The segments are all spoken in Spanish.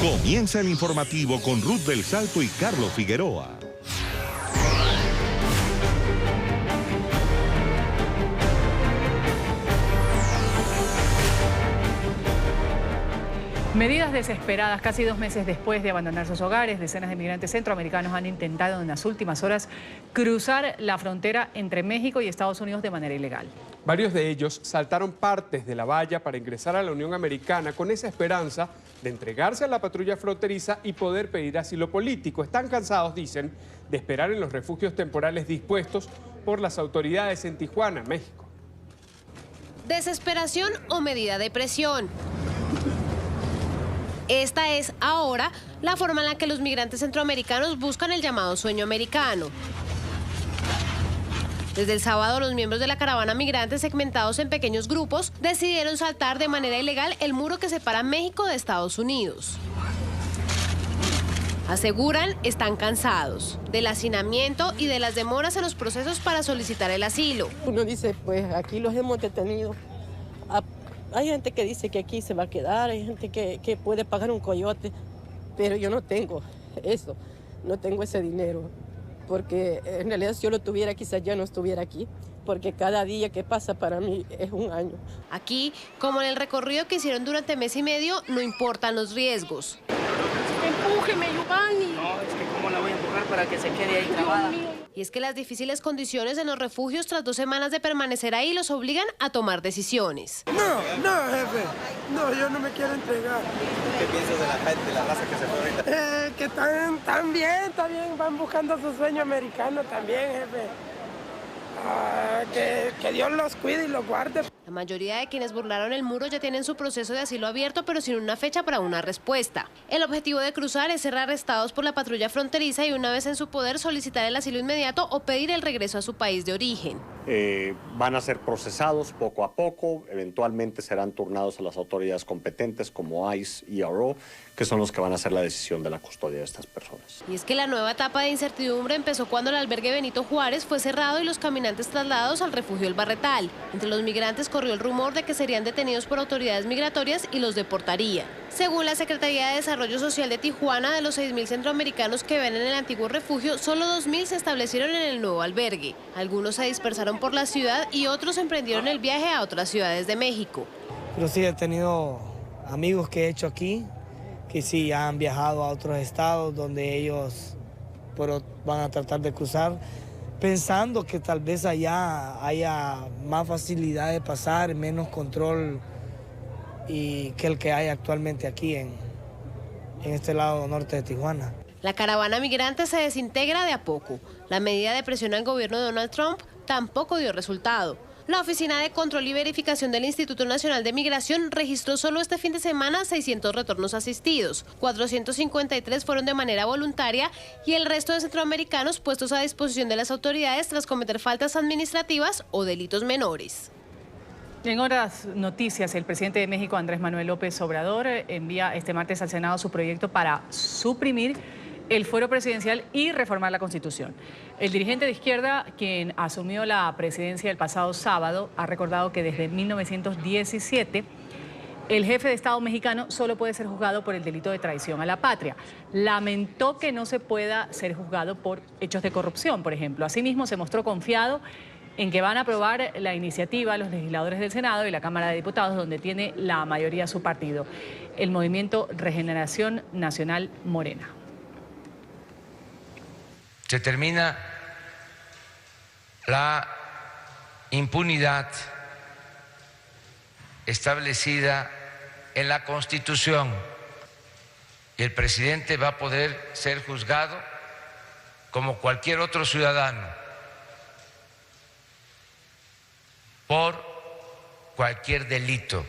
Comienza el informativo con Ruth del Salto y Carlos Figueroa. Medidas desesperadas. Casi 2 meses después de abandonar sus hogares, decenas de migrantes centroamericanos han intentado en las últimas horas cruzar la frontera entre México y Estados Unidos de manera ilegal. Varios de ellos saltaron partes de la valla para ingresar a la Unión Americana con esa esperanza de entregarse a la patrulla fronteriza y poder pedir asilo político. Están cansados, dicen, de esperar en los refugios temporales dispuestos por las autoridades en Tijuana, México. Desesperación o medida de presión. Esta es ahora la forma en la que los migrantes centroamericanos buscan el llamado sueño americano. Desde el sábado, los miembros de la caravana migrante, segmentados en pequeños grupos, decidieron saltar de manera ilegal el muro que separa México de Estados Unidos. Aseguran, están cansados del hacinamiento y de las demoras en los procesos para solicitar el asilo. Uno dice, pues aquí los hemos detenido. Hay gente que dice que aquí se va a quedar, hay gente que puede pagar un coyote, pero yo no tengo eso, no tengo ese dinero, porque en realidad si yo lo tuviera quizás ya no estuviera aquí, porque cada día que pasa para mí es un año. Aquí, como en el recorrido que hicieron durante mes y medio, no importan los riesgos. ¡Empújeme, Giovanni! No, es que cómo la voy a empujar para que se quede ahí trabada. Y es que las difíciles condiciones en los refugios tras 2 semanas de permanecer ahí los obligan a tomar decisiones. No, jefe. No, yo no me quiero entregar. ¿Qué piensas de la gente, la raza que se fue ahorita? Que están bien. Van buscando su sueño americano también, jefe. Que Dios los cuide y los guarde. La mayoría de quienes burlaron el muro ya tienen su proceso de asilo abierto, pero sin una fecha para una respuesta. El objetivo de cruzar es ser arrestados por la patrulla fronteriza y una vez en su poder solicitar el asilo inmediato o pedir el regreso a su país de origen. Van a ser procesados poco a poco, eventualmente serán turnados a las autoridades competentes como ICE y ERO, que son los que van a hacer la decisión de la custodia de estas personas. Y es que la nueva etapa de incertidumbre empezó cuando el albergue Benito Juárez fue cerrado y los caminantes trasladados al refugio El Barretal. Entre los migrantes corrió el rumor de que serían detenidos por autoridades migratorias y los deportarían. Según la Secretaría de Desarrollo Social de Tijuana, de los 6.000 centroamericanos que ven en el antiguo refugio, solo 2.000 se establecieron en el nuevo albergue. Algunos se dispersaron por la ciudad y otros emprendieron el viaje a otras ciudades de México. Pero sí he tenido amigos que he hecho aquí, que sí han viajado a otros estados donde ellos van a tratar de cruzar, pensando que tal vez allá haya más facilidad de pasar, menos control y que el que hay actualmente aquí en este lado norte de Tijuana. La caravana migrante se desintegra de a poco. La medida de presión al gobierno de Donald Trump tampoco dio resultado. La Oficina de Control y Verificación del Instituto Nacional de Migración registró solo este fin de semana 600 retornos asistidos, 453 fueron de manera voluntaria y el resto de centroamericanos puestos a disposición de las autoridades tras cometer faltas administrativas o delitos menores. En otras noticias, el presidente de México, Andrés Manuel López Obrador, envía este martes al Senado su proyecto para suprimir el fuero presidencial y reformar la Constitución. El dirigente de izquierda, quien asumió la presidencia el pasado sábado, ha recordado que desde 1917 el jefe de Estado mexicano solo puede ser juzgado por el delito de traición a la patria. Lamentó que no se pueda ser juzgado por hechos de corrupción, por ejemplo. Asimismo, se mostró confiado en que van a aprobar la iniciativa los legisladores del Senado y la Cámara de Diputados, donde tiene la mayoría su partido, el Movimiento Regeneración Nacional Morena. Se termina la impunidad establecida en la Constitución y el presidente va a poder ser juzgado como cualquier otro ciudadano por cualquier delito.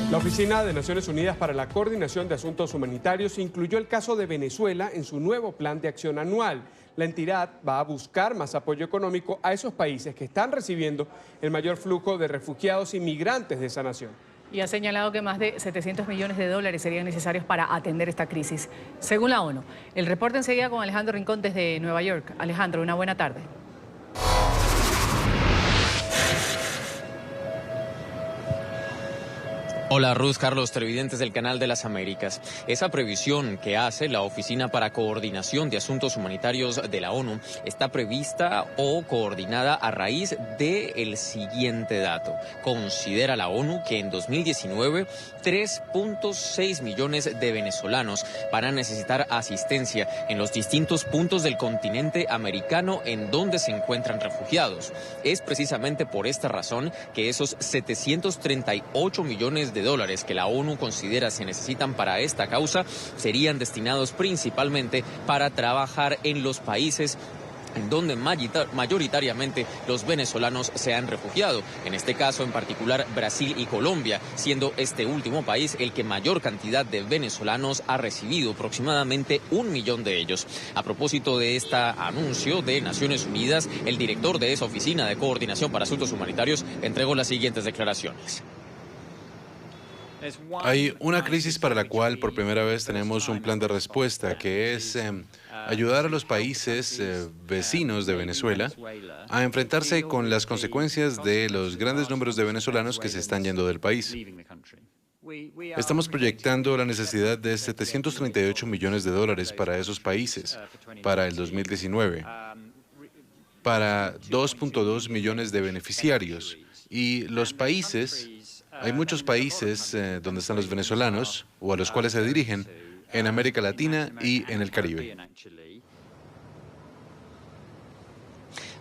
La Oficina de Naciones Unidas para la Coordinación de Asuntos Humanitarios incluyó el caso de Venezuela en su nuevo plan de acción anual. La entidad va a buscar más apoyo económico a esos países que están recibiendo el mayor flujo de refugiados y migrantes de esa nación. Y ha señalado que más de 700 millones de dólares serían necesarios para atender esta crisis, según la ONU. El reporte enseguida con Alejandro Rincón desde Nueva York. Alejandro, una buena tarde. Hola Ruth, Carlos, televidentes del Canal de las Américas. Esa previsión que hace la Oficina para Coordinación de Asuntos Humanitarios de la ONU está prevista o coordinada a raíz del siguiente dato. Considera la ONU que en 2019 3.6 millones de venezolanos van a necesitar asistencia en los distintos puntos del continente americano en donde se encuentran refugiados. Es precisamente por esta razón que esos 738 millones de dólares que la ONU considera se necesitan para esta causa serían destinados principalmente para trabajar en los países en donde mayoritariamente los venezolanos se han refugiado. En este caso en particular Brasil y Colombia, siendo este último país el que mayor cantidad de venezolanos ha recibido, aproximadamente 1 millón de ellos. A propósito de este anuncio de Naciones Unidas, el director de esa Oficina de Coordinación para Asuntos Humanitarios entregó las siguientes declaraciones. Hay una crisis para la cual por primera vez tenemos un plan de respuesta, que es ayudar a los países vecinos de Venezuela a enfrentarse con las consecuencias de los grandes números de venezolanos que se están yendo del país. Estamos proyectando la necesidad de 738 millones de dólares para esos países para el 2019, para 2.2 millones de beneficiarios. Y los países... Hay muchos países donde están los venezolanos o a los cuales se dirigen en América Latina y en el Caribe.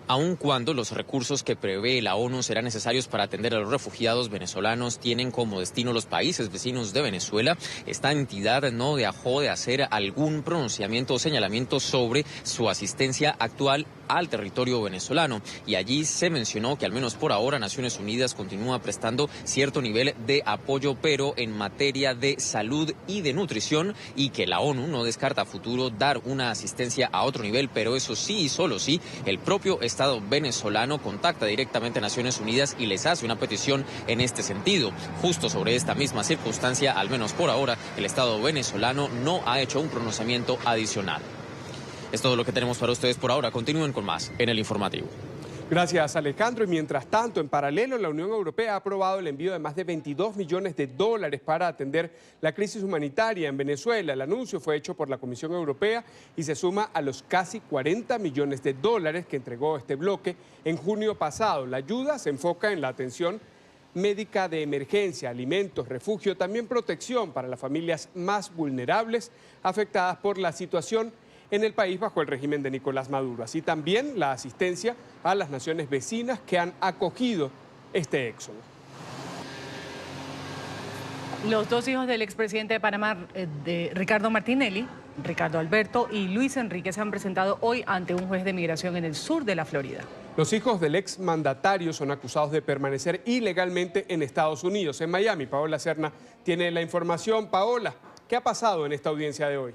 Aun cuando los recursos que prevé la ONU serán necesarios para atender a los refugiados venezolanos tienen como destino los países vecinos de Venezuela, esta entidad no dejó de hacer algún pronunciamiento o señalamiento sobre su asistencia actual al territorio venezolano. Y allí se mencionó que al menos por ahora Naciones Unidas continúa prestando cierto nivel de apoyo, pero en materia de salud y de nutrición, y que la ONU no descarta a futuro dar una asistencia a otro nivel, pero eso sí y solo sí el propio Estado venezolano contacta directamente a Naciones Unidas y les hace una petición en este sentido. Justo sobre esta misma circunstancia, al menos por ahora, el Estado venezolano no ha hecho un pronunciamiento adicional. Es todo lo que tenemos para ustedes por ahora. Continúen con más en el informativo. Gracias, Alejandro. Y mientras tanto, en paralelo, la Unión Europea ha aprobado el envío de más de 22 millones de dólares para atender la crisis humanitaria en Venezuela. El anuncio fue hecho por la Comisión Europea y se suma a los casi 40 millones de dólares que entregó este bloque en junio pasado. La ayuda se enfoca en la atención médica de emergencia, alimentos, refugio, también protección para las familias más vulnerables afectadas por la situación en el país bajo el régimen de Nicolás Maduro. Así también la asistencia a las naciones vecinas que han acogido este éxodo. Los dos hijos del expresidente de Panamá, de Ricardo Martinelli, Ricardo Alberto y Luis Enrique, se han presentado hoy ante un juez de migración en el sur de la Florida. Los hijos del exmandatario son acusados de permanecer ilegalmente en Estados Unidos, en Miami. Paola Serna tiene la información. Paola, ¿qué ha pasado en esta audiencia de hoy?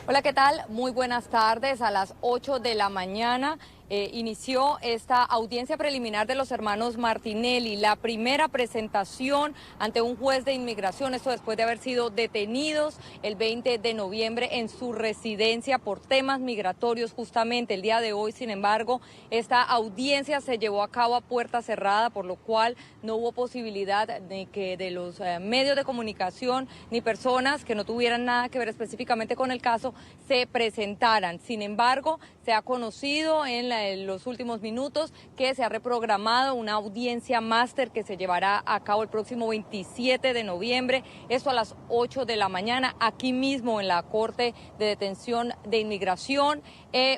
Hola, ¿qué tal? Muy buenas tardes. A las 8 de la mañana inició esta audiencia preliminar de los hermanos Martinelli, la primera presentación ante un juez de inmigración, esto después de haber sido detenidos el 20 de noviembre en su residencia por temas migratorios justamente. El día de hoy, sin embargo, esta audiencia se llevó a cabo a puerta cerrada, por lo cual no hubo posibilidad de que de los medios de comunicación ni personas que no tuvieran nada que ver específicamente con el caso se presentaran. Sin embargo, se ha conocido en los últimos minutos que se ha reprogramado una audiencia máster que se llevará a cabo el próximo 27 de noviembre, esto a las 8 de la mañana, aquí mismo en la Corte de Detención de Inmigración,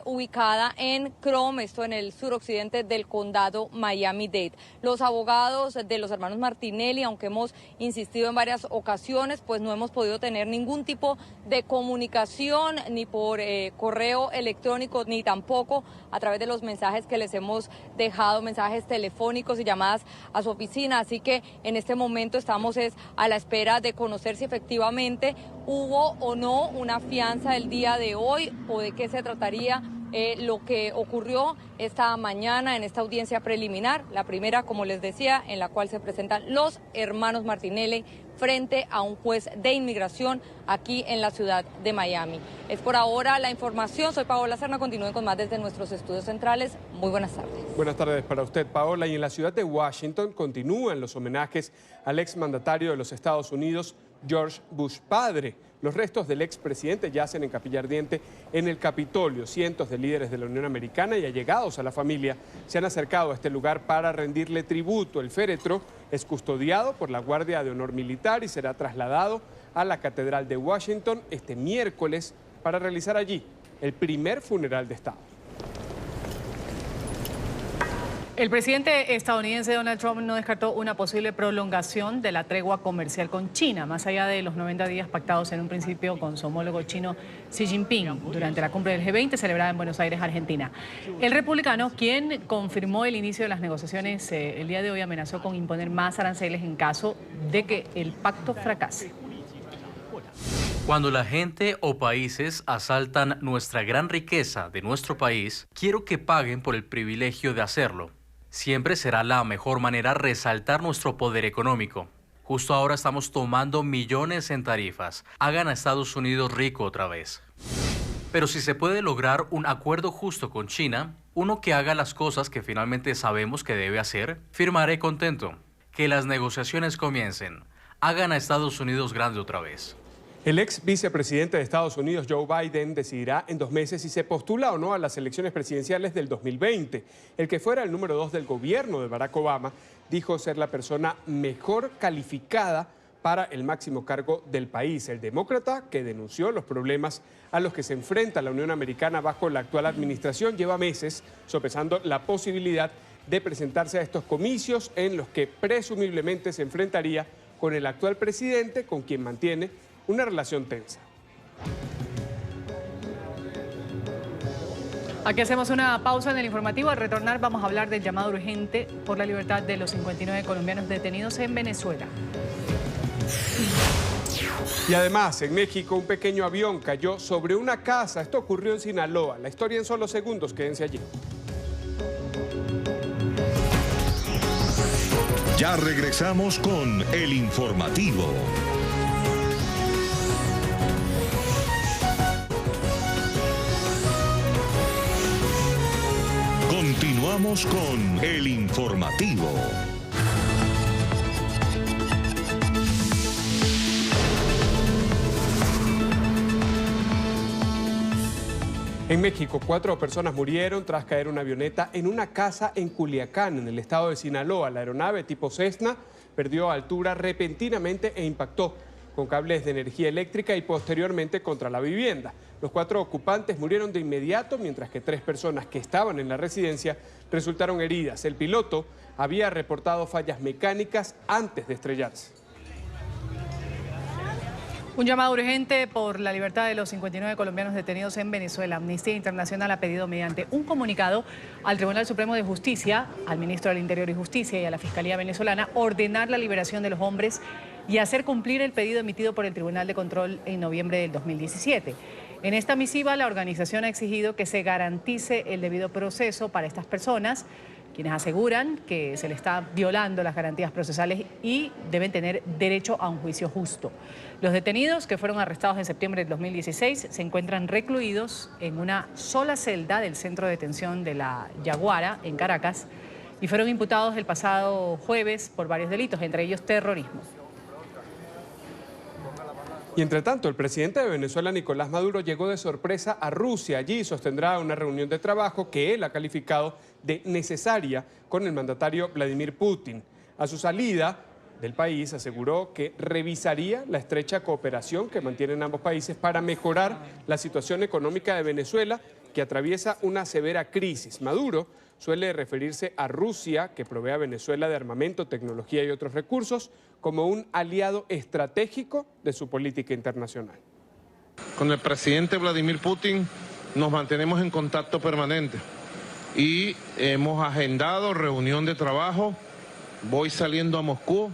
ubicada en Chrome, esto en el suroccidente del condado Miami-Dade. Los abogados de los hermanos Martinelli, aunque hemos insistido en varias ocasiones, pues no hemos podido tener ningún tipo de comunicación, ni por correo electrónico, ni tampoco a través de los mensajes que les hemos dejado, mensajes telefónicos y llamadas a su oficina. Así que en este momento estamos a la espera de conocer si efectivamente hubo o no una fianza el día de hoy o de qué se trataría lo que ocurrió esta mañana en esta audiencia preliminar, la primera, como les decía, en la cual se presentan los hermanos Martinelli frente a un juez de inmigración aquí en la ciudad de Miami. Es por ahora la información. Soy Paola Serna. Continúen con más desde nuestros estudios centrales. Muy buenas tardes. Buenas tardes para usted, Paola. Y en la ciudad de Washington continúan los homenajes al exmandatario de los Estados Unidos, George Bush padre. Los restos del expresidente yacen en Capilla Ardiente en el Capitolio. Cientos de líderes de la Unión Americana y allegados a la familia se han acercado a este lugar para rendirle tributo. El féretro es custodiado por la Guardia de Honor Militar y será trasladado a la Catedral de Washington este miércoles para realizar allí el primer funeral de Estado. El presidente estadounidense Donald Trump no descartó una posible prolongación de la tregua comercial con China, más allá de los 90 días pactados en un principio con su homólogo chino Xi Jinping durante la cumbre del G20 celebrada en Buenos Aires, Argentina. El republicano, quien confirmó el inicio de las negociaciones el día de hoy, amenazó con imponer más aranceles en caso de que el pacto fracase. Cuando la gente o países asaltan nuestra gran riqueza de nuestro país, quiero que paguen por el privilegio de hacerlo. Siempre será la mejor manera resaltar nuestro poder económico. Justo ahora estamos tomando millones en tarifas. Hagan a Estados Unidos rico otra vez. Pero si se puede lograr un acuerdo justo con China, uno que haga las cosas que finalmente sabemos que debe hacer, firmaré contento. Que las negociaciones comiencen. Hagan a Estados Unidos grande otra vez. El ex vicepresidente de Estados Unidos, Joe Biden, decidirá en 2 meses si se postula o no a las elecciones presidenciales del 2020. El que fuera el número 2 del gobierno de Barack Obama dijo ser la persona mejor calificada para el máximo cargo del país. El demócrata, que denunció los problemas a los que se enfrenta la Unión Americana bajo la actual administración, lleva meses sopesando la posibilidad de presentarse a estos comicios en los que presumiblemente se enfrentaría con el actual presidente, con quien mantiene una relación tensa. Aquí hacemos una pausa en el informativo. Al retornar vamos a hablar del llamado urgente por la libertad de los 59 colombianos detenidos en Venezuela. Y además, en México, un pequeño avión cayó sobre una casa. Esto ocurrió en Sinaloa. La historia en solo segundos. Quédense allí. Ya regresamos con el informativo. Continuamos con el informativo. En México, 4 personas murieron tras caer una avioneta en una casa en Culiacán, en el estado de Sinaloa. La aeronave tipo Cessna perdió altura repentinamente e impactó con cables de energía eléctrica y posteriormente contra la vivienda. Los 4 ocupantes murieron de inmediato, mientras que 3 personas que estaban en la residencia resultaron heridas. El piloto había reportado fallas mecánicas antes de estrellarse. Un llamado urgente por la libertad de los 59 colombianos detenidos en Venezuela. Amnistía Internacional ha pedido mediante un comunicado al Tribunal Supremo de Justicia, al ministro del Interior y Justicia y a la Fiscalía venezolana ordenar la liberación de los hombres y hacer cumplir el pedido emitido por el Tribunal de Control en noviembre del 2017. En esta misiva, la organización ha exigido que se garantice el debido proceso para estas personas, quienes aseguran que se les está violando las garantías procesales y deben tener derecho a un juicio justo. Los detenidos, que fueron arrestados en septiembre del 2016, se encuentran recluidos en una sola celda del centro de detención de la Yaguara, en Caracas, y fueron imputados el pasado jueves por varios delitos, entre ellos terrorismo. Y entre tanto, el presidente de Venezuela, Nicolás Maduro, llegó de sorpresa a Rusia. Allí sostendrá una reunión de trabajo que él ha calificado de necesaria con el mandatario Vladimir Putin. A su salida del país aseguró que revisaría la estrecha cooperación que mantienen ambos países para mejorar la situación económica de Venezuela, que atraviesa una severa crisis. Maduro suele referirse a Rusia, que provee a Venezuela de armamento, tecnología y otros recursos, como un aliado estratégico de su política internacional. Con el presidente Vladimir Putin nos mantenemos en contacto permanente y hemos agendado reunión de trabajo. Voy saliendo a Moscú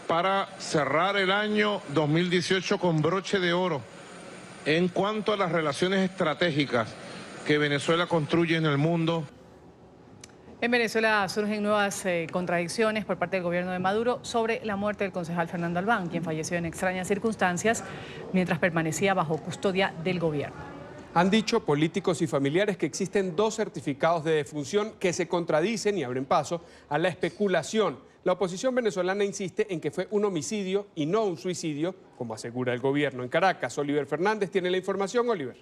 para cerrar el año 2018 con broche de oro en cuanto a las relaciones estratégicas que Venezuela construye en el mundo. En Venezuela surgen nuevas contradicciones por parte del gobierno de Maduro sobre la muerte del concejal Fernando Albán, quien falleció en extrañas circunstancias mientras permanecía bajo custodia del gobierno. Han dicho políticos y familiares que existen 2 certificados de defunción que se contradicen y abren paso a la especulación. La oposición venezolana insiste en que fue un homicidio y no un suicidio, como asegura el gobierno. En Caracas, Oliver Fernández tiene la información. Oliver.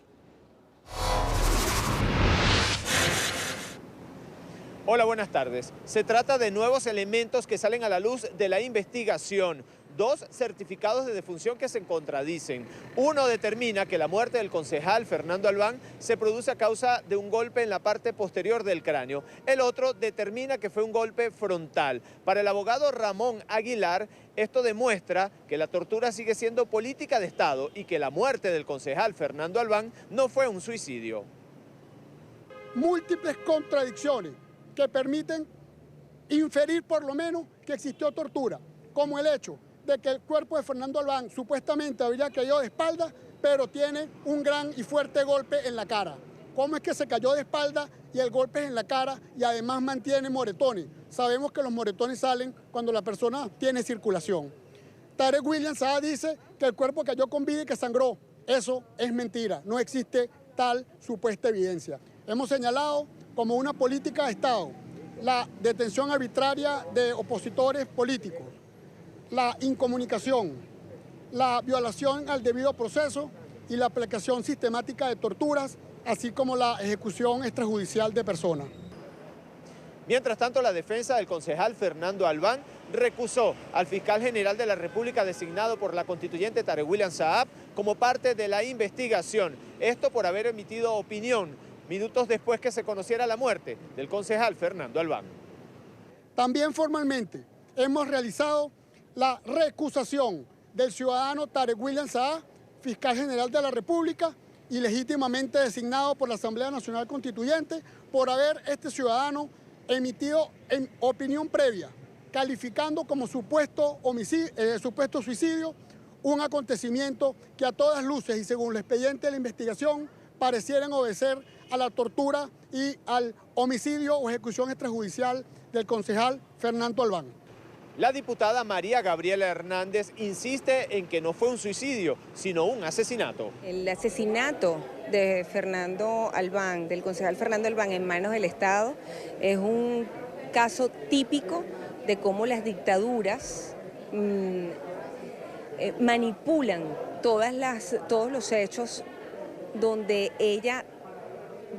Hola, buenas tardes. Se trata de nuevos elementos que salen a la luz de la investigación. 2 certificados de defunción que se contradicen. Uno determina que la muerte del concejal Fernando Albán se produce a causa de un golpe en la parte posterior del cráneo. El otro determina que fue un golpe frontal. Para el abogado Ramón Aguilar, esto demuestra que la tortura sigue siendo política de Estado y que la muerte del concejal Fernando Albán no fue un suicidio. Múltiples contradicciones que permiten inferir por lo menos que existió tortura, como el hecho de que el cuerpo de Fernando Albán supuestamente habría caído de espalda, pero tiene un gran y fuerte golpe en la cara. ¿Cómo es que se cayó de espalda y el golpe es en la cara y además mantiene moretones? Sabemos que los moretones salen cuando la persona tiene circulación. Tarek William Saab dice que el cuerpo cayó con vida y que sangró. Eso es mentira, no existe tal supuesta evidencia. Hemos señalado como una política de Estado la detención arbitraria de opositores políticos, la incomunicación, la violación al debido proceso y la aplicación sistemática de torturas, así como la ejecución extrajudicial de personas. Mientras tanto, la defensa del concejal Fernando Albán recusó al fiscal general de la República designado por la constituyente Tarek William Saab como parte de la investigación. Esto por haber emitido opinión minutos después que se conociera la muerte del concejal Fernando Albán. También formalmente hemos realizado la recusación del ciudadano Tarek William Saab, fiscal general de la República y legítimamente designado por la Asamblea Nacional Constituyente, por haber este ciudadano emitido en opinión previa, calificando como supuesto suicidio un acontecimiento que a todas luces y según el expediente de la investigación parecieran obedecer a la tortura y al homicidio o ejecución extrajudicial del concejal Fernando Albán. La diputada María Gabriela Hernández insiste en que no fue un suicidio, sino un asesinato. El asesinato de Fernando Albán, del concejal Fernando Albán en manos del Estado, es un caso típico de cómo las dictaduras manipulan todos los hechos donde ella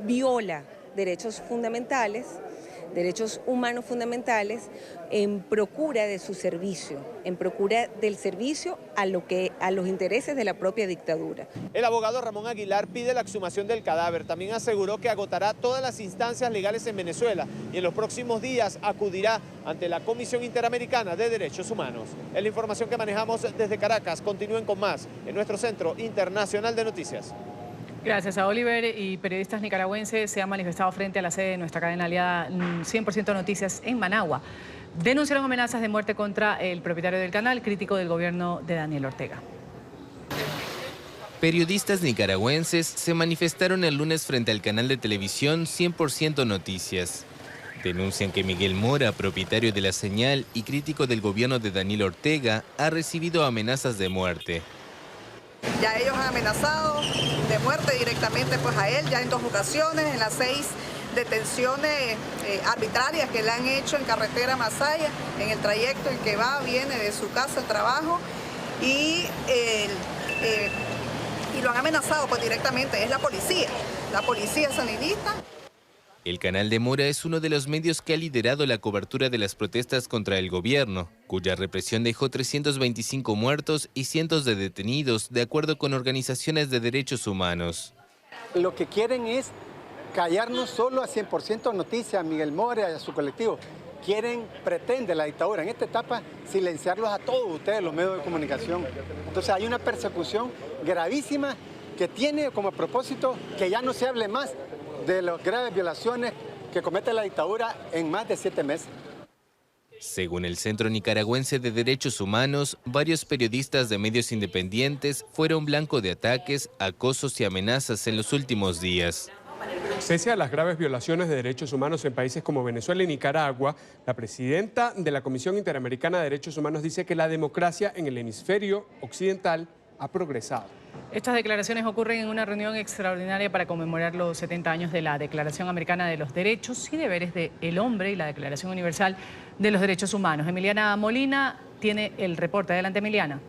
viola derechos fundamentales, derechos humanos fundamentales, en procura de su servicio, en procura del servicio a los intereses de la propia dictadura. El abogado Ramón Aguilar pide la exhumación del cadáver. También aseguró que agotará todas las instancias legales en Venezuela y en los próximos días acudirá ante la Comisión Interamericana de Derechos Humanos. Es la información que manejamos desde Caracas. Continúen con más en nuestro Centro Internacional de Noticias. Gracias a Oliver. Y periodistas nicaragüenses se han manifestado frente a la sede de nuestra cadena aliada 100% Noticias en Managua. Denunciaron amenazas de muerte contra el propietario del canal, crítico del gobierno de Daniel Ortega. Periodistas nicaragüenses se manifestaron el lunes frente al canal de televisión 100% Noticias. Denuncian que Miguel Mora, propietario de la señal y crítico del gobierno de Daniel Ortega, ha recibido amenazas de muerte. Ya ellos han amenazado de muerte directamente pues a él, ya en 2 ocasiones, en las 6 detenciones arbitrarias que le han hecho en carretera Masaya, en el trayecto en que va, viene de su casa al trabajo, y lo han amenazado pues directamente, es la policía sandinista. El canal de Mora es uno de los medios que ha liderado la cobertura de las protestas contra el gobierno, cuya represión dejó 325 muertos y cientos de detenidos, de acuerdo con organizaciones de derechos humanos. Lo que quieren es callarnos solo a 100% Noticias, a Miguel Mora y a su colectivo. Pretende la dictadura en esta etapa silenciarlos a todos ustedes, los medios de comunicación. Entonces hay una persecución gravísima que tiene como propósito que ya no se hable más de las graves violaciones que comete la dictadura en más de 7 meses. Según el Centro Nicaragüense de Derechos Humanos, varios periodistas de medios independientes fueron blanco de ataques, acosos y amenazas en los últimos días. Pese a las graves violaciones de derechos humanos en países como Venezuela y Nicaragua, la presidenta de la Comisión Interamericana de Derechos Humanos dice que la democracia en el hemisferio occidental ha progresado. Estas declaraciones ocurren en una reunión extraordinaria para conmemorar los 70 años de la Declaración Americana de los Derechos y Deberes del Hombre y la Declaración Universal de los Derechos Humanos. Emiliana Molina tiene el reporte. Adelante, Emiliana.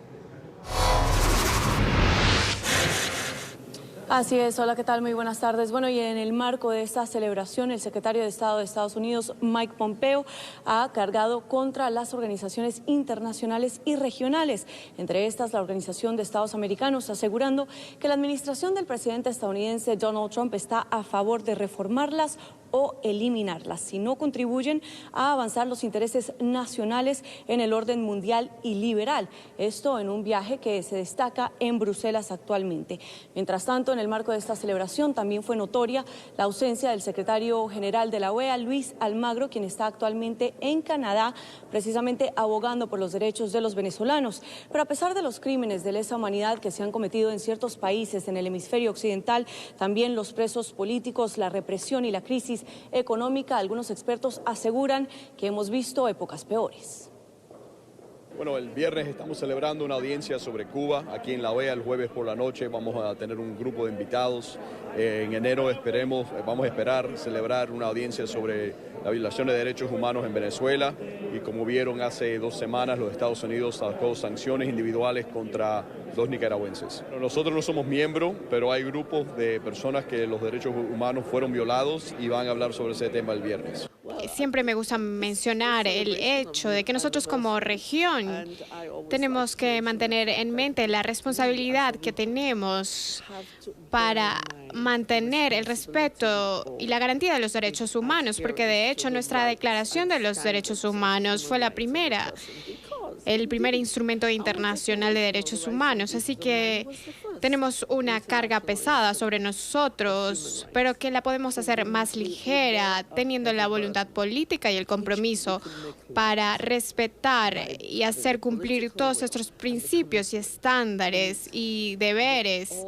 Así es, hola, ¿qué tal? Muy buenas tardes. Bueno, y en el marco de esta celebración, el secretario de Estado de Estados Unidos, Mike Pompeo, ha cargado contra las organizaciones internacionales y regionales, entre estas la Organización de Estados Americanos, asegurando que la administración del presidente estadounidense Donald Trump está a favor de reformarlas o eliminarlas, si no contribuyen a avanzar los intereses nacionales en el orden mundial y liberal. Esto en un viaje que se destaca en Bruselas actualmente. Mientras tanto, en el marco de esta celebración también fue notoria la ausencia del secretario general de la OEA, Luis Almagro, quien está actualmente en Canadá, precisamente abogando por los derechos de los venezolanos. Pero a pesar de los crímenes de lesa humanidad que se han cometido en ciertos países en el hemisferio occidental, también los presos políticos, la represión y la crisis económica, algunos expertos aseguran que hemos visto épocas peores. Bueno, el viernes estamos celebrando una audiencia sobre Cuba aquí en la OEA. El jueves por la noche vamos a tener un grupo de invitados. En enero vamos a esperar celebrar una audiencia sobre la violación de derechos humanos en Venezuela. Y como vieron, hace 2 semanas los Estados Unidos sacó sanciones individuales contra 2 nicaragüenses. Nosotros no somos miembros, pero hay grupos de personas que los derechos humanos fueron violados y van a hablar sobre ese tema el viernes. Siempre me gusta mencionar el hecho de que nosotros como región tenemos que mantener en mente la responsabilidad que tenemos para mantener el respeto y la garantía de los derechos humanos, porque de hecho nuestra Declaración de los Derechos Humanos fue el primer instrumento internacional de derechos humanos, así que tenemos una carga pesada sobre nosotros, pero que la podemos hacer más ligera, teniendo la voluntad política y el compromiso para respetar y hacer cumplir todos estos principios y estándares y deberes.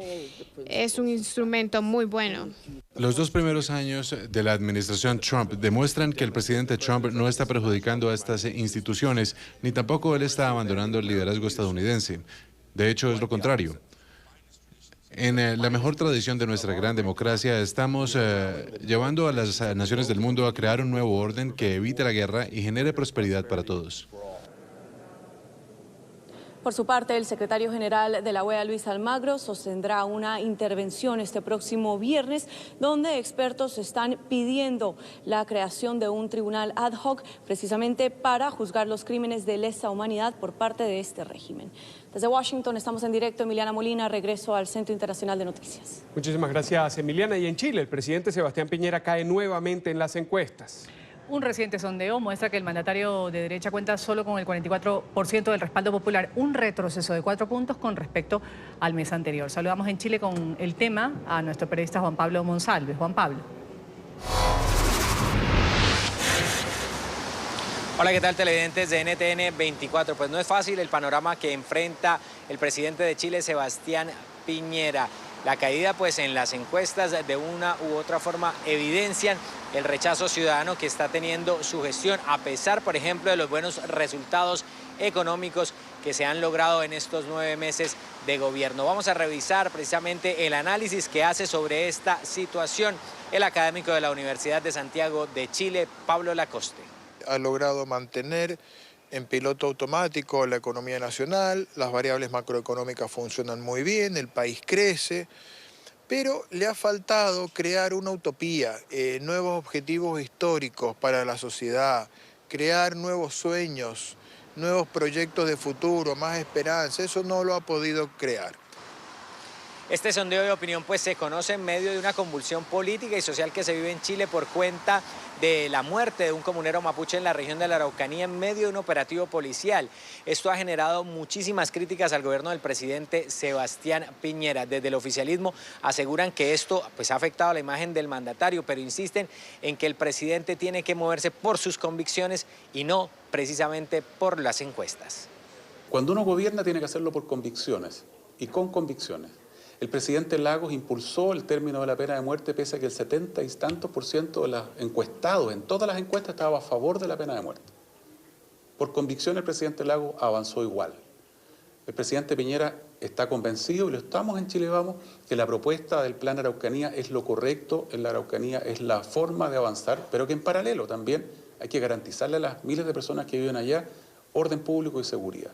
Es un instrumento muy bueno. Los 2 primeros años de la administración Trump demuestran que el presidente Trump no está perjudicando a estas instituciones, ni tampoco él está abandonando el liderazgo estadounidense. De hecho, es lo contrario. En la mejor tradición de nuestra gran democracia, estamos llevando a las naciones del mundo a crear un nuevo orden que evite la guerra y genere prosperidad para todos. Por su parte, el secretario general de la OEA, Luis Almagro, sostendrá una intervención este próximo viernes, donde expertos están pidiendo la creación de un tribunal ad hoc, precisamente para juzgar los crímenes de lesa humanidad por parte de este régimen. Desde Washington estamos en directo. Emiliana Molina, regreso al Centro Internacional de Noticias. Muchísimas gracias, Emiliana. Y en Chile, el presidente Sebastián Piñera cae nuevamente en las encuestas. Un reciente sondeo muestra que el mandatario de derecha cuenta solo con el 44% del respaldo popular, un retroceso de 4 puntos con respecto al mes anterior. Saludamos en Chile con el tema a nuestro periodista Juan Pablo Monsalve. Juan Pablo. Hola, ¿qué tal, televidentes de NTN 24? Pues no es fácil el panorama que enfrenta el presidente de Chile, Sebastián Piñera. La caída, pues, en las encuestas de una u otra forma evidencian el rechazo ciudadano que está teniendo su gestión, a pesar, por ejemplo, de los buenos resultados económicos que se han logrado en estos 9 meses de gobierno. Vamos a revisar precisamente el análisis que hace sobre esta situación el académico de la Universidad de Santiago de Chile, Pablo Lacoste. Ha logrado mantener en piloto automático la economía nacional, las variables macroeconómicas funcionan muy bien, el país crece, pero le ha faltado crear una utopía, nuevos objetivos históricos para la sociedad, crear nuevos sueños, nuevos proyectos de futuro, más esperanza. Eso no lo ha podido crear. Este sondeo de opinión, pues, se conoce en medio de una convulsión política y social que se vive en Chile por cuenta de la muerte de un comunero mapuche en la región de la Araucanía en medio de un operativo policial. Esto ha generado muchísimas críticas al gobierno del presidente Sebastián Piñera. Desde el oficialismo aseguran que esto, pues, ha afectado la imagen del mandatario, pero insisten en que el presidente tiene que moverse por sus convicciones y no precisamente por las encuestas. Cuando uno gobierna tiene que hacerlo por convicciones y con convicciones. El presidente Lagos impulsó el término de la pena de muerte pese a que el 70 y tantos % de los encuestados, en todas las encuestas, estaba a favor de la pena de muerte. Por convicción el presidente Lagos avanzó igual. El presidente Piñera está convencido, y lo estamos en Chile Vamos, que la propuesta del Plan Araucanía es lo correcto en la Araucanía, es la forma de avanzar, pero que en paralelo también hay que garantizarle a las miles de personas que viven allá orden público y seguridad.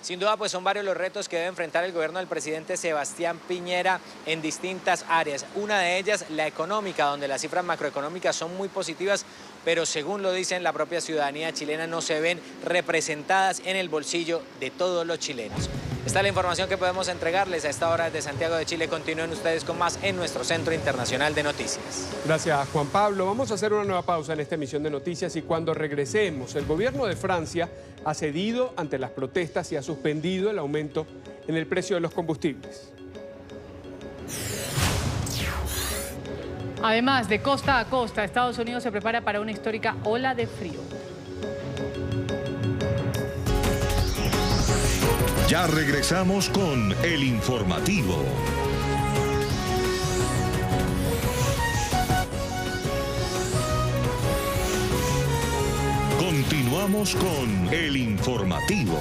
Sin duda, pues son varios los retos que debe enfrentar el gobierno del presidente Sebastián Piñera en distintas áreas. Una de ellas, la económica, donde las cifras macroeconómicas son muy positivas, pero según lo dicen la propia ciudadanía chilena, no se ven representadas en el bolsillo de todos los chilenos. Esta es la información que podemos entregarles a esta hora desde Santiago de Chile. Continúen ustedes con más en nuestro Centro Internacional de Noticias. Gracias, Juan Pablo. Vamos a hacer una nueva pausa en esta emisión de noticias y cuando regresemos, el gobierno de Francia ha cedido ante las protestas y ha suspendido el aumento en el precio de los combustibles. Además, de costa a costa, Estados Unidos se prepara para una histórica ola de frío. Ya regresamos con el informativo. Continuamos con el informativo.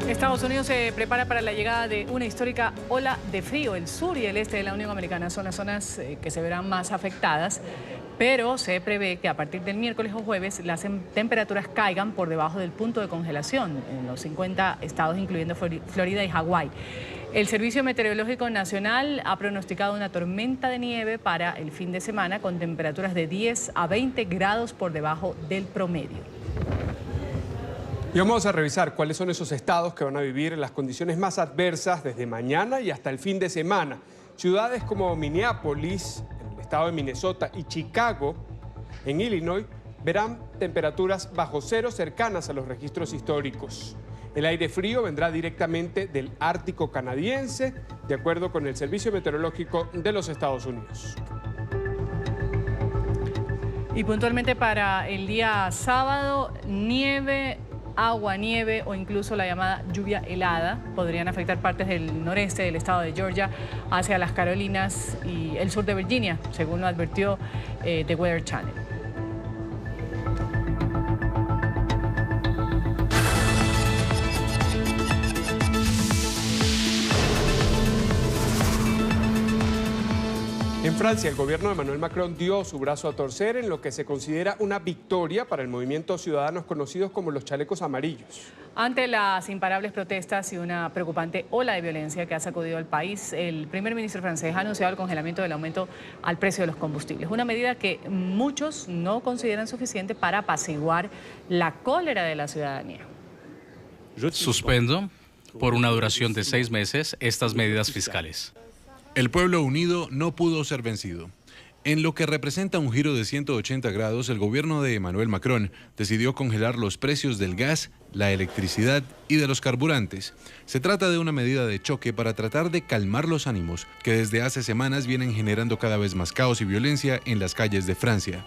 Estados Unidos se prepara para la llegada de una histórica ola de frío. El sur y el este de la Unión Americana son las zonas que se verán más afectadas, pero se prevé que a partir del miércoles o jueves las temperaturas caigan por debajo del punto de congelación en los 50 estados, incluyendo Florida y Hawái. El Servicio Meteorológico Nacional ha pronosticado una tormenta de nieve para el fin de semana con temperaturas de 10 a 20 grados por debajo del promedio. Y vamos a revisar cuáles son esos estados que van a vivir las condiciones más adversas desde mañana y hasta el fin de semana. Ciudades como Minneapolis, en el estado de Minnesota, y Chicago, en Illinois, verán temperaturas bajo cero cercanas a los registros históricos. El aire frío vendrá directamente del Ártico canadiense, de acuerdo con el Servicio Meteorológico de los Estados Unidos. Y puntualmente para el día sábado, nieve, agua, nieve o incluso la llamada lluvia helada podrían afectar partes del noreste del estado de Georgia hacia las Carolinas y el sur de Virginia, según lo advirtió The Weather Channel. En Francia, el gobierno de Emmanuel Macron dio su brazo a torcer en lo que se considera una victoria para el movimiento ciudadanos conocidos como los chalecos amarillos. Ante las imparables protestas y una preocupante ola de violencia que ha sacudido al país, el primer ministro francés ha anunciado el congelamiento del aumento al precio de los combustibles, una medida que muchos no consideran suficiente para apaciguar la cólera de la ciudadanía. Suspendo, por una duración de 6 meses, estas medidas fiscales. El pueblo unido no pudo ser vencido. En lo que representa un giro de 180 grados, el gobierno de Emmanuel Macron decidió congelar los precios del gas, la electricidad y de los carburantes. Se trata de una medida de choque para tratar de calmar los ánimos que desde hace semanas vienen generando cada vez más caos y violencia en las calles de Francia.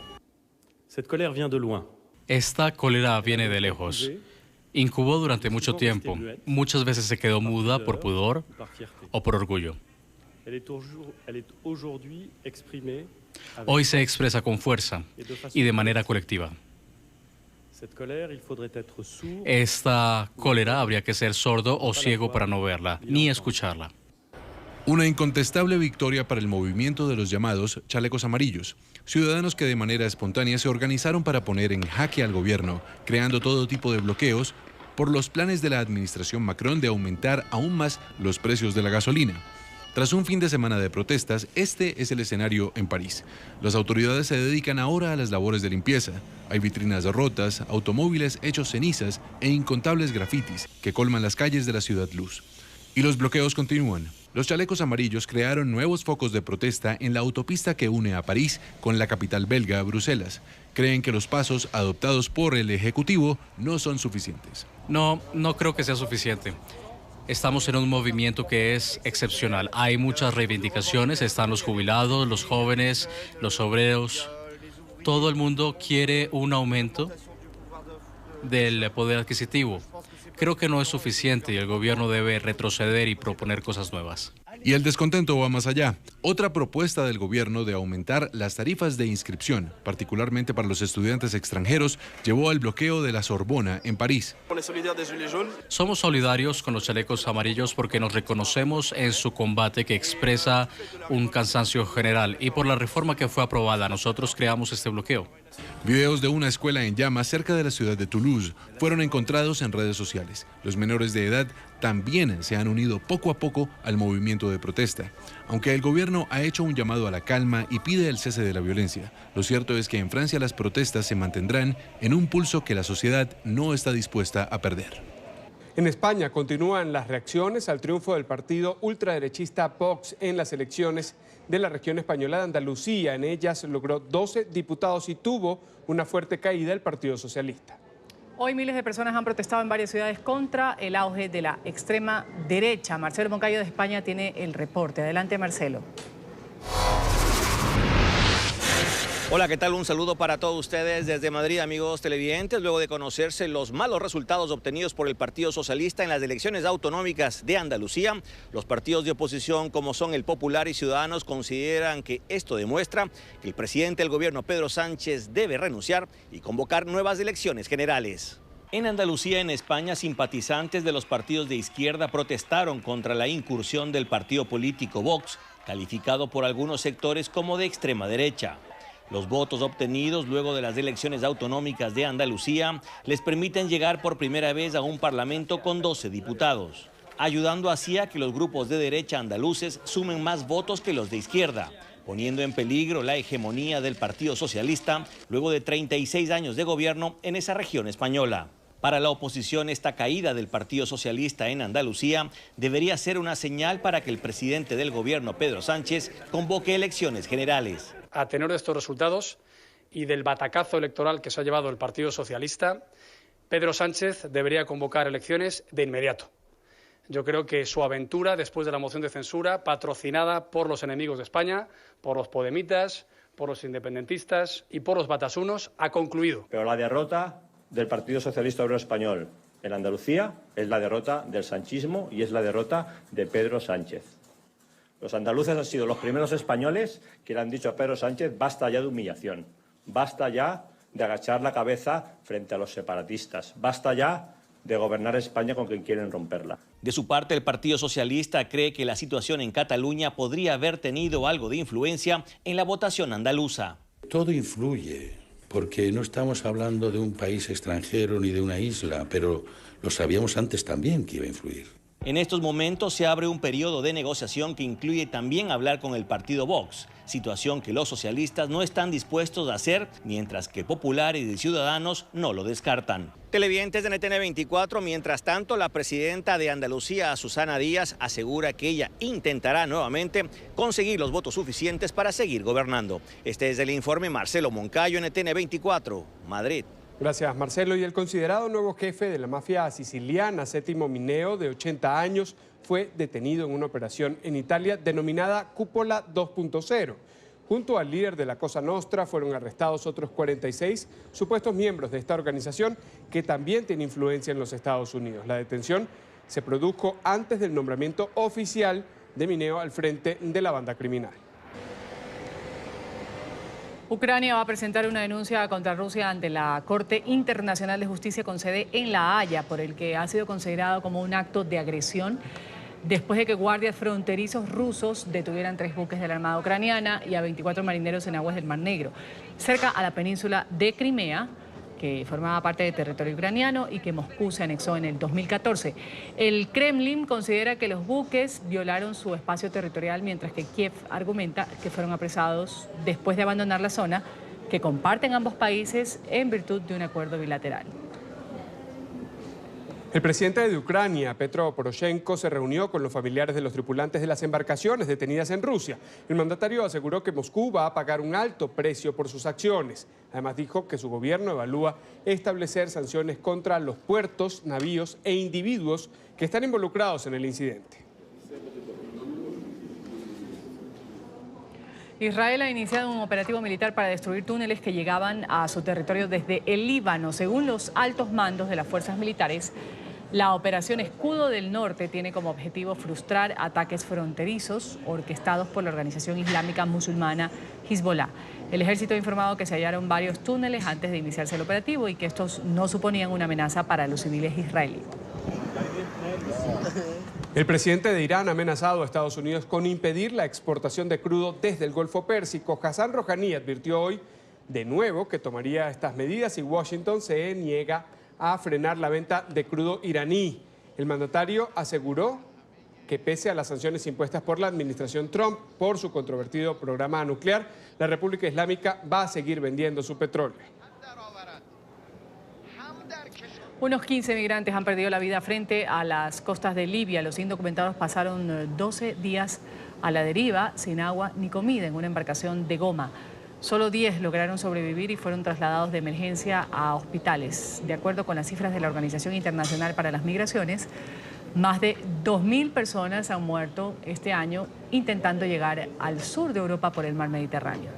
Esta cólera viene de lejos. Incubó durante mucho tiempo. Muchas veces se quedó muda por pudor o por orgullo. Hoy se expresa con fuerza y de manera colectiva. Esta cólera habría que ser sordo o ciego para no verla, ni escucharla. Una incontestable victoria para el movimiento de los llamados chalecos amarillos, ciudadanos que de manera espontánea se organizaron para poner en jaque al gobierno, creando todo tipo de bloqueos por los planes de la administración Macron de aumentar aún más los precios de la gasolina. Tras un fin de semana de protestas, este es el escenario en París. Las autoridades se dedican ahora a las labores de limpieza. Hay vitrinas rotas, automóviles hechos cenizas e incontables grafitis que colman las calles de la ciudad luz. Y los bloqueos continúan. Los chalecos amarillos crearon nuevos focos de protesta en la autopista que une a París con la capital belga, Bruselas. Creen que los pasos adoptados por el Ejecutivo no son suficientes. No creo que sea suficiente. Estamos en un movimiento que es excepcional. Hay muchas reivindicaciones, están los jubilados, los jóvenes, los obreros. Todo el mundo quiere un aumento del poder adquisitivo. Creo que no es suficiente y el gobierno debe retroceder y proponer cosas nuevas. Y el descontento va más allá. Otra propuesta del gobierno de aumentar las tarifas de inscripción, particularmente para los estudiantes extranjeros, llevó al bloqueo de la Sorbona en París. Somos solidarios con los chalecos amarillos porque nos reconocemos en su combate que expresa un cansancio general y por la reforma que fue aprobada. Nosotros creamos este bloqueo. Videos de una escuela en llamas cerca de la ciudad de Toulouse fueron encontrados en redes sociales. Los menores de edad también se han unido poco a poco al movimiento de protesta. Aunque el gobierno ha hecho un llamado a la calma y pide el cese de la violencia, lo cierto es que en Francia las protestas se mantendrán en un pulso que la sociedad no está dispuesta a perder. En España continúan las reacciones al triunfo del partido ultraderechista Vox en las elecciones de la región española de Andalucía. En ellas logró 12 diputados y tuvo una fuerte caída el Partido Socialista. Hoy miles de personas han protestado en varias ciudades contra el auge de la extrema derecha. Marcelo Moncayo de España tiene el reporte. Adelante, Marcelo. Hola, ¿qué tal? Un saludo para todos ustedes desde Madrid, amigos televidentes. Luego de conocerse los malos resultados obtenidos por el Partido Socialista en las elecciones autonómicas de Andalucía, los partidos de oposición como son el Popular y Ciudadanos consideran que esto demuestra que el presidente del gobierno, Pedro Sánchez, debe renunciar y convocar nuevas elecciones generales. En Andalucía, en España, simpatizantes de los partidos de izquierda protestaron contra la incursión del partido político Vox, calificado por algunos sectores como de extrema derecha. Los votos obtenidos luego de las elecciones autonómicas de Andalucía les permiten llegar por primera vez a un parlamento con 12 diputados, ayudando así a que los grupos de derecha andaluces sumen más votos que los de izquierda, poniendo en peligro la hegemonía del Partido Socialista luego de 36 años de gobierno en esa región española. Para la oposición, esta caída del Partido Socialista en Andalucía debería ser una señal para que el presidente del gobierno, Pedro Sánchez, convoque elecciones generales. A tenor de estos resultados y del batacazo electoral que se ha llevado el Partido Socialista, Pedro Sánchez debería convocar elecciones de inmediato. Yo creo que su aventura después de la moción de censura, patrocinada por los enemigos de España, por los podemitas, por los independentistas y por los batasunos, ha concluido. Pero la derrota del Partido Socialista Obrero Español en Andalucía es la derrota del sanchismo y es la derrota de Pedro Sánchez. Los andaluces han sido los primeros españoles que le han dicho a Pedro Sánchez: basta ya de humillación, basta ya de agachar la cabeza frente a los separatistas, basta ya de gobernar España con quien quieren romperla. De su parte, el Partido Socialista cree que la situación en Cataluña podría haber tenido algo de influencia en la votación andaluza. Todo influye, porque no estamos hablando de un país extranjero ni de una isla, pero lo sabíamos antes también que iba a influir. En estos momentos se abre un periodo de negociación que incluye también hablar con el partido Vox, situación que los socialistas no están dispuestos a hacer, mientras que populares y ciudadanos no lo descartan. Televidentes de NTN 24, mientras tanto, la presidenta de Andalucía, Susana Díaz, asegura que ella intentará nuevamente conseguir los votos suficientes para seguir gobernando. Este es el informe. Marcelo Moncayo, NTN 24, Madrid. Gracias, Marcelo. Y el considerado nuevo jefe de la mafia siciliana, Sétimo Mineo, de 80 años, fue detenido en una operación en Italia denominada Cúpula 2.0. Junto al líder de la Cosa Nostra fueron arrestados otros 46 supuestos miembros de esta organización que también tiene influencia en los Estados Unidos. La detención se produjo antes del nombramiento oficial de Mineo al frente de la banda criminal. Ucrania va a presentar una denuncia contra Rusia ante la Corte Internacional de Justicia con sede en La Haya, por el que ha sido considerado como un acto de agresión después de que guardias fronterizos rusos detuvieran 3 buques de la Armada ucraniana y a 24 marineros en aguas del Mar Negro, cerca a la península de Crimea, que formaba parte del territorio ucraniano y que Moscú se anexó en el 2014. El Kremlin considera que los buques violaron su espacio territorial, mientras que Kiev argumenta que fueron apresados después de abandonar la zona que comparten ambos países en virtud de un acuerdo bilateral. El presidente de Ucrania, Petro Poroshenko, se reunió con los familiares de los tripulantes de las embarcaciones detenidas en Rusia. El mandatario aseguró que Moscú va a pagar un alto precio por sus acciones. Además dijo que su gobierno evalúa establecer sanciones contra los puertos, navíos e individuos que están involucrados en el incidente. Israel ha iniciado un operativo militar para destruir túneles que llegaban a su territorio desde el Líbano. Según los altos mandos de las fuerzas militares, la operación Escudo del Norte tiene como objetivo frustrar ataques fronterizos orquestados por la organización islámica musulmana Hezbollah. El ejército ha informado que se hallaron varios túneles antes de iniciarse el operativo y que estos no suponían una amenaza para los civiles israelíes. El presidente de Irán ha amenazado a Estados Unidos con impedir la exportación de crudo desde el Golfo Pérsico. Hassan Rouhani advirtió hoy de nuevo que tomaría estas medidas si Washington se niega a frenar la venta de crudo iraní. El mandatario aseguró que pese a las sanciones impuestas por la administración Trump por su controvertido programa nuclear, la República Islámica va a seguir vendiendo su petróleo. Unos 15 migrantes han perdido la vida frente a las costas de Libia. Los indocumentados pasaron 12 días a la deriva, sin agua ni comida, en una embarcación de goma. Solo 10 lograron sobrevivir y fueron trasladados de emergencia a hospitales. De acuerdo con las cifras de la Organización Internacional para las Migraciones, más de 2.000 personas han muerto este año intentando llegar al sur de Europa por el mar Mediterráneo.